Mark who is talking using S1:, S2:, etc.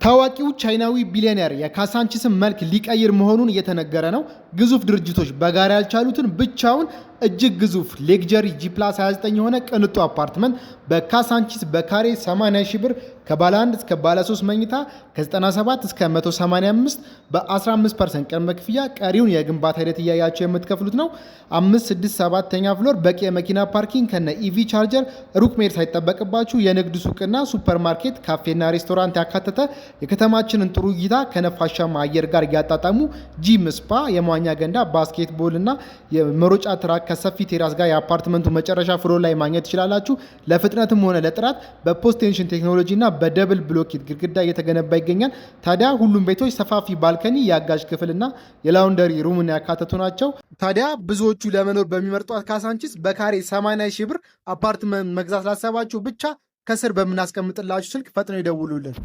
S1: ታዋቂው ቻይናዊ ቢሊዮነር የካሳንቺስን መልክ ሊቀይር መሆኑን እየተነገረ ነው። ግዙፍ ድርጅቶች በጋራ ያልቻሉትን ብቻውን እጅግ ግዙፍ ሌክጀሪ G+29 የሆነ ቅንጡ አፓርትመንት በካሳንቺስ በካሬ 80 ሺህ ብር ከባለ 1 እስከ ባለ 3 መኝታ ከ97 እስከ 185 በ15% ቅድመ ክፍያ ቀሪውን የግንባታ ሂደት እያያቸው የምትከፍሉት ነው። 5፣ 6፣ 7ኛ ፍሎር በቂ የመኪና ፓርኪንግ ከነ ኢቪ ቻርጀር ሩቅ መሄድ ሳይጠበቅባችሁ የንግድ ሱቅና ሱፐርማርኬት ካፌና ሬስቶራንት ያካተተ የከተማችንን ጥሩ እይታ ከነፋሻማ አየር ጋር እያጣጣሙ ጂም፣ ስፓ፣ የመዋኛ ገንዳ፣ ባስኬትቦል እና የመሮጫ ትራክ ከሰፊ ቴራስ ጋር የአፓርትመንቱ መጨረሻ ፍሎር ላይ ማግኘት ትችላላችሁ። ለፍጥነትም ሆነ ለጥራት በፖስት ቴንሽን ቴክኖሎጂ እና በደብል ብሎኬት ግድግዳ እየተገነባ ይገኛል። ታዲያ ሁሉም ቤቶች ሰፋፊ ባልከኒ፣ የአጋዥ ክፍልና የላውንደሪ ሩምን ያካተቱ ናቸው። ታዲያ ብዙዎቹ ለመኖር በሚመርጧት ካሳንቺስ በካሬ 80 ሺህ ብር አፓርትመንት መግዛት ላሰባችሁ ብቻ ከስር በምናስቀምጥላችሁ ስልክ ፈጥነው ይደውሉልን።